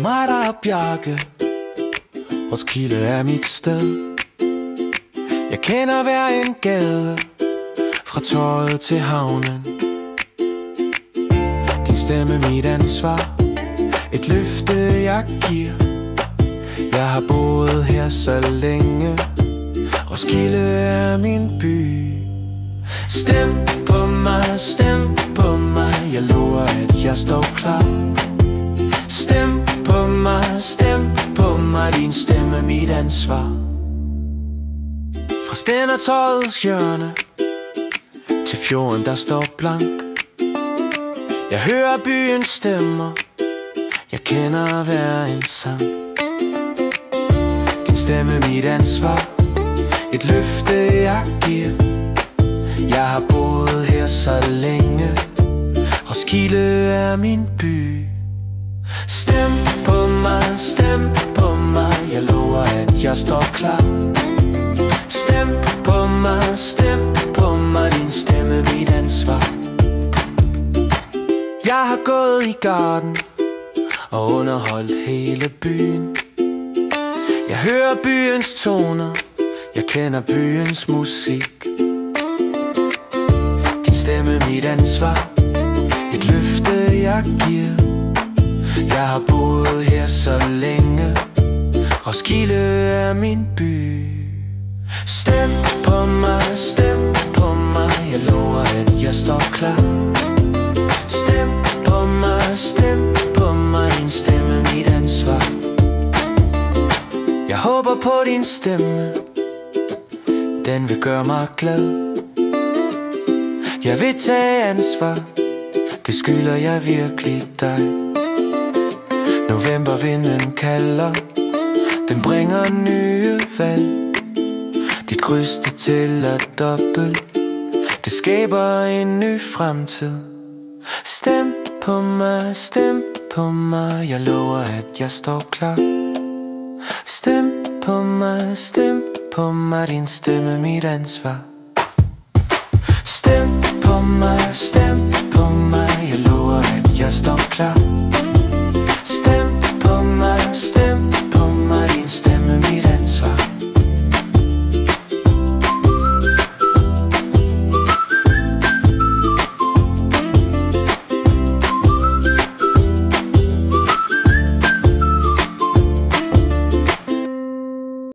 mig, der er Bjarke. Roskilde er mit sted. Jeg kender hver en gade, fra torvet til havnen. Din stemme mit ansvar, et løfte jeg giver. Jeg har boet her så længe, Roskilde er min by. Stem på mig, stem på mig, jeg lover at jeg står klar. Stem på mig, stem på mig, din stemme mit ansvar. Fra Stændertorvets hjørne til fjorden der står blank. Jeg hører byens stemmer, jeg kender hver en sang. Din stemme mit ansvar, et løfte jeg giver. Jeg har boet her så længe, Roskilde er min by. Stem på mig, stem på mig, jeg lover at jeg står klar. Stem på mig, stem på mig, din stemme mit ansvar. Jeg har gået i garden og underholdt hele byen. Jeg hører byens toner, jeg kender byens musik. Din stemme mit ansvar, et løfte jeg giver. Jeg har boet her så længe, Roskilde er min by. Stem på mig, stem på mig, jeg lover at jeg står klar. Stem på mig, stem på mig, din stemme mit ansvar. Jeg håber på din stemme, den vil gøre mig glad. Jeg vil tage ansvar, det skylder jeg virkelig dig. Novembervinden kalder, den bringer nye valg. Dit kryds det tæller dobbelt, det skaber en ny fremtid. Stem på mig, stem på mig, jeg lover at jeg står klar. Stem på mig, stem på mig, din stemme mit ansvar. Stem på mig, stem på mig, jeg lover at jeg står klar.